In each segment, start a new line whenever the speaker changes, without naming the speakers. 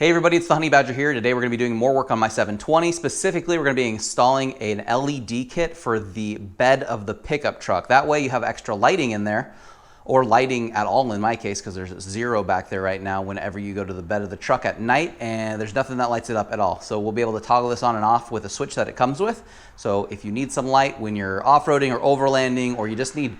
Hey everybody, it's the Honey Badger here. Today we're going to be doing more work on my 720. Specifically, we're going to be installing an LED kit for the bed of the pickup truck. That way you have extra lighting in there, or lighting at all in my case, because there's zero back there right now whenever you go to the bed of the truck at night, and there's nothing that lights it up at all. So we'll be able to toggle this on and off with a switch that it comes with. So if you need some light when you're off-roading or overlanding, or you just need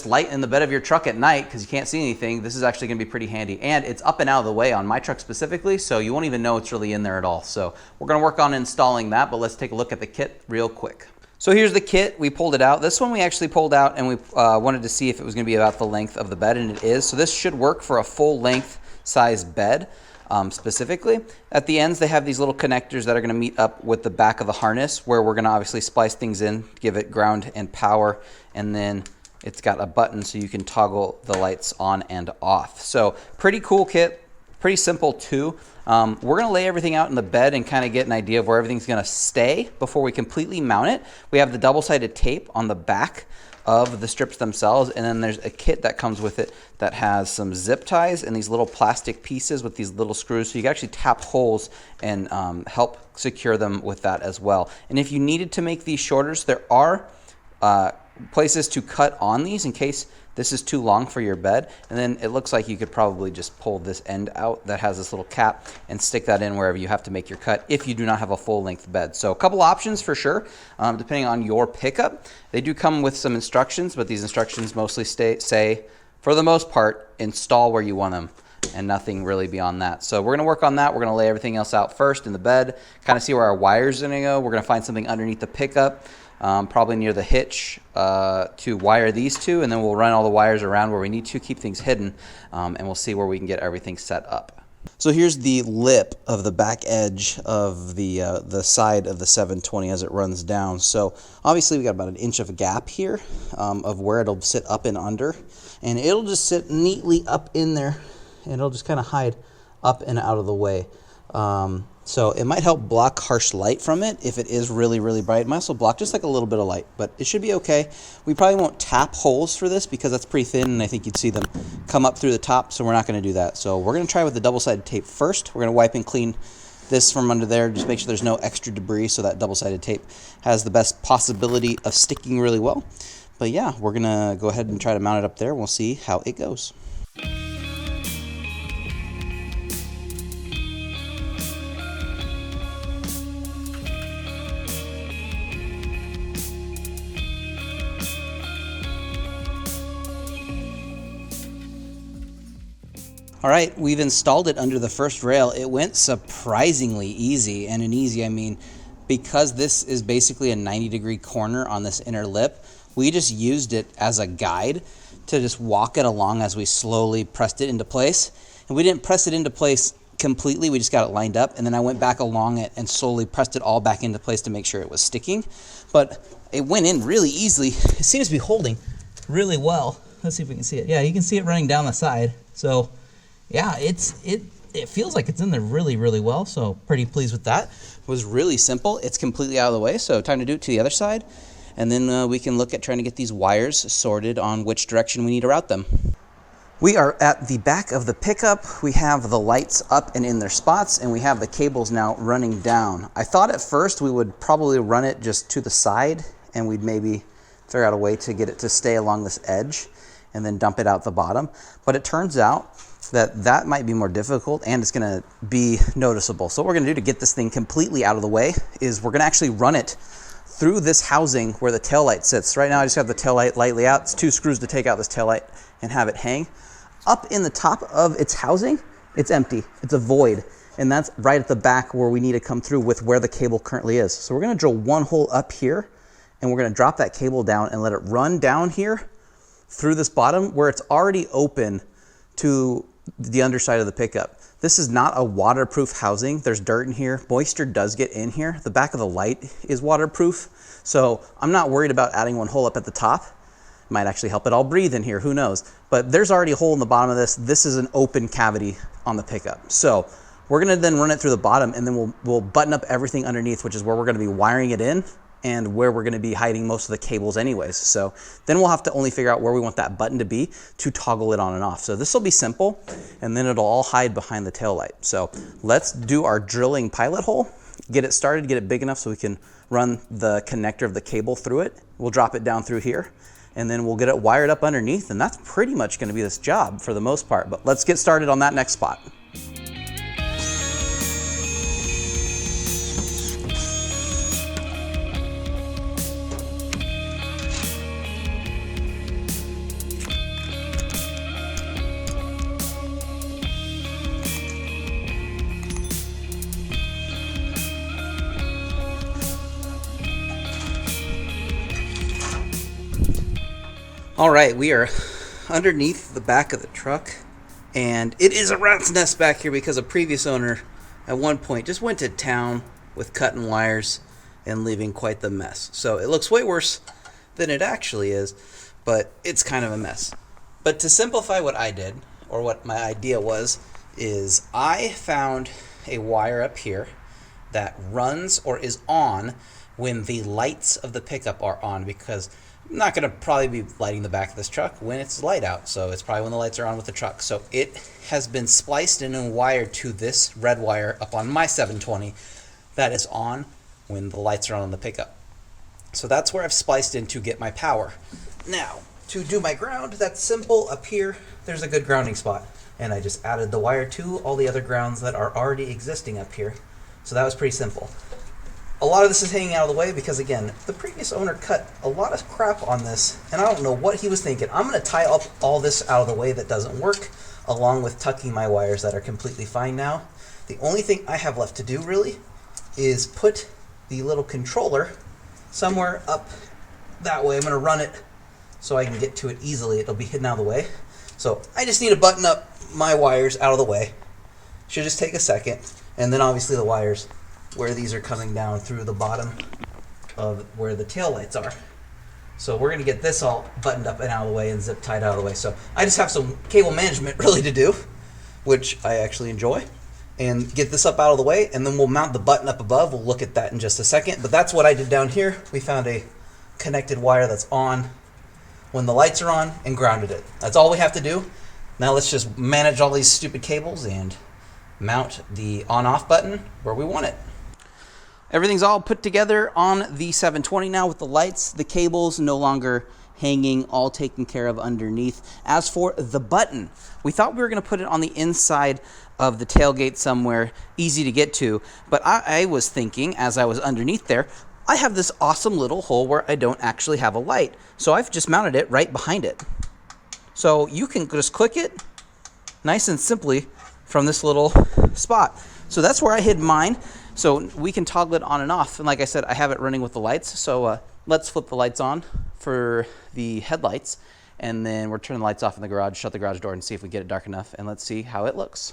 light in the bed of your truck at night because you can't see anything, this is actually going to be pretty handy. And it's up and out of the way on my truck specifically, so you won't even know it's really in there at all. So we're going to work on installing that, but let's take a look at the kit real quick. So here's the kit. We pulled it out. This one we actually pulled out, and we wanted to see if it was going to be about the length of the bed, and it is. So this should work for a full length size bed. Specifically, at the ends they have these little connectors that are going to meet up with the back of the harness, where we're going to obviously splice things in, give it ground and power, and then it's got a button so you can toggle the lights on and off. So pretty cool kit, pretty simple too. We're going to lay everything out in the bed and kind of get an idea of where everything's going to stay before we completely mount it. We have the double-sided tape on the back of the strips themselves, and then there's a kit that comes with it that has some zip ties and these little plastic pieces with these little screws, so you can actually tap holes and help secure them with that as well. And if you needed to make these shorter, there are places to cut on these in case this is too long for your bed. And then it looks like you could probably just pull this end out that has this little cap and stick that in wherever you have to make your cut if you do not have a full length bed. So a couple options for sure, depending on your pickup. They do come with some instructions, but these instructions mostly say, for the most part, install where you want them and nothing really beyond that. So we're going to work on that. We're going to lay everything else out first in the bed, kind of see where our wires are going to go. We're going to find something underneath the pickup, probably near the hitch, to wire these two, and then we'll run all the wires around where we need to, keep things hidden, and we'll see where we can get everything set up. So here's the lip of the back edge of the side of the 720 as it runs down. So obviously we got about an inch of a gap here of where it'll sit up and under, and it'll just sit neatly up in there, and it'll just kind of hide up and out of the way. So it might help block harsh light from it if it is really, really bright. It might also block just like a little bit of light, but it should be okay. We probably won't tap holes for this because that's pretty thin, and I think you'd see them come up through the top, so we're not going to do that. So we're going to try with the double-sided tape first. We're going to wipe and clean this from under there, just make sure there's no extra debris so that double-sided tape has the best possibility of sticking really well. But yeah, we're going to go ahead and try to mount it up there. We'll see how it goes. All right, we've installed it under the first rail. It went surprisingly easy, and an easy, I mean, because this is basically a 90-degree corner on this inner lip, we just used it as a guide to just walk it along as we slowly pressed it into place. And we didn't press it into place completely, we just got it lined up, and then I went back along it and slowly pressed it all back into place to make sure it was sticking. But it went in really easily. It seems to be holding really well. Let's see if we can see it. Yeah, you can see it running down the side. So yeah, it feels like it's in there really, really well, so pretty pleased with that. It was really simple. It's completely out of the way, so time to do it to the other side, and then we can look at trying to get these wires sorted on which direction we need to route them. We are at the back of the pickup. We have the lights up and in their spots, and we have the cables now running down. I thought at first we would probably run it just to the side, and we'd maybe figure out a way to get it to stay along this edge and then dump it out the bottom, but it turns out that might be more difficult, and it's going to be noticeable. So what we're going to do to get this thing completely out of the way is we're going to actually run it through this housing where the taillight sits. Right now I just have the taillight lightly out. It's 2 screws to take out this taillight and have it hang. Up in the top of its housing, it's empty. It's a void, and that's right at the back where we need to come through with where the cable currently is. So we're going to drill one hole up here, and we're going to drop that cable down and let it run down here through this bottom where it's already open to the underside of the pickup. This is not a waterproof housing. There's dirt in here. Moisture does get in here. The back of the light is waterproof, so I'm not worried about adding one hole up at the top. It might actually help it all breathe in here, who knows. But there's already a hole in the bottom of this. This is an open cavity on the pickup. So we're gonna then run it through the bottom, and then we'll button up everything underneath, which is where we're gonna be wiring it in and where we're going to be hiding most of the cables anyways. So then we'll have to only figure out where we want that button to be to toggle it on and off. So this will be simple, and then it'll all hide behind the tail light. So let's do our drilling pilot hole, get it started, get it big enough so we can run the connector of the cable through it. We'll drop it down through here, and then we'll get it wired up underneath, and that's pretty much going to be this job for the most part. But let's get started on that next spot. All right, we are underneath the back of the truck, and it is a rat's nest back here because a previous owner at one point just went to town with cutting wires and leaving quite the mess. So it looks way worse than it actually is, but it's kind of a mess. But to simplify what I did, or what my idea was, is I found a wire up here that runs or is on when the lights of the pickup are on, because I'm not going to probably be lighting the back of this truck when it's light out, so it's probably when the lights are on with the truck. So it has been spliced in and wired to this red wire up on my 720 that is on when the lights are on the pickup. So that's where I've spliced in to get my power. Now, to do my ground, that's simple. Up here, there's a good grounding spot, and I just added the wire to all the other grounds that are already existing up here. So that was pretty simple. A lot of this is hanging out of the way because, again, the previous owner cut a lot of crap on this, and I don't know what he was thinking. I'm going to tie up all this out of the way that doesn't work, along with tucking my wires that are completely fine now. The only thing I have left to do, really, is put the little controller somewhere up that way. I'm going to run it so I can get to it easily. It'll be hidden out of the way. So I just need to button up my wires out of the way. Should just take a second. And then obviously the wires where these are coming down through the bottom of where the tail lights are. So we're going to get this all buttoned up and out of the way and zip tied out of the way. So I just have some cable management really to do, which I actually enjoy, and get this up out of the way, and then we'll mount the button up above. We'll look at that in just a second, but that's what I did down here. We found a connected wire that's on when the lights are on and grounded it. That's all we have to do. Now let's just manage all these stupid cables and mount the on-off button where we want it. Everything's all put together on the 720 now with the lights, the cables no longer hanging, all taken care of underneath. As for the button, we thought we were going to put it on the inside of the tailgate somewhere easy to get to, but I was thinking as I was underneath there, I have this awesome little hole where I don't actually have a light. So I've just mounted it right behind it. So you can just click it nice and simply from this little spot. So that's where I hid mine. So we can toggle it on and off. And like I said, I have it running with the lights. So let's flip the lights on for the headlights. And then we're turning the lights off in the garage, shut the garage door, and see if we get it dark enough. And let's see how it looks.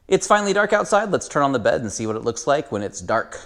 It's finally dark outside. Let's turn on the bed and see what it looks like when it's dark.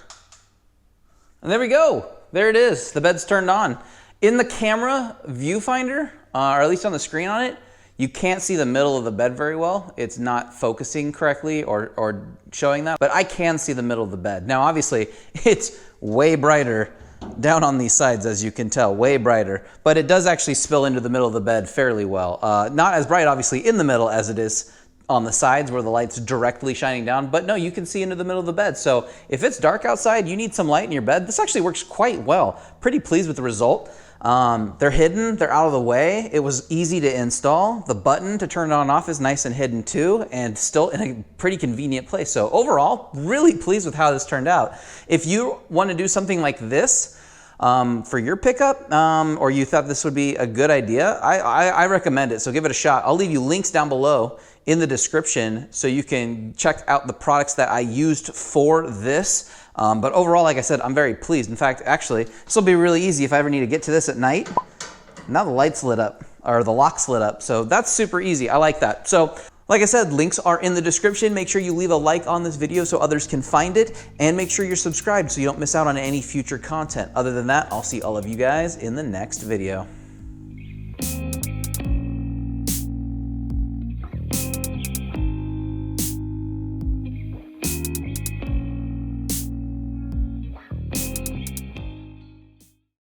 And there we go. There it is. The bed's turned on. In the camera viewfinder, or at least on the screen on it, you can't see the middle of the bed very well. It's not focusing correctly or showing that, but I can see the middle of the bed. Now, obviously, it's way brighter down on these sides, as you can tell, way brighter, but it does actually spill into the middle of the bed fairly well. Not as bright, obviously, in the middle as it is on the sides where the light's directly shining down, but no, you can see into the middle of the bed. So if it's dark outside, you need some light in your bed, this actually works quite well. Pretty pleased with the result. They're hidden, they're out of the way. It was easy to install. The button to turn it on and off is nice and hidden too, and still in a pretty convenient place. So overall, really pleased with how this turned out. If you want to do something like this for your pickup, or you thought this would be a good idea, I recommend it. So give it a shot. I'll leave you links down below in the description so you can check out the products that I used for this. But overall, like I said, I'm very pleased. In fact, actually, this will be really easy if I ever need to get to this at night. Now the light's lit up, or the lock's lit up. So that's super easy. I like that. So like I said, links are in the description. Make sure you leave a like on this video so others can find it, and make sure you're subscribed so you don't miss out on any future content. Other than that, I'll see all of you guys in the next video.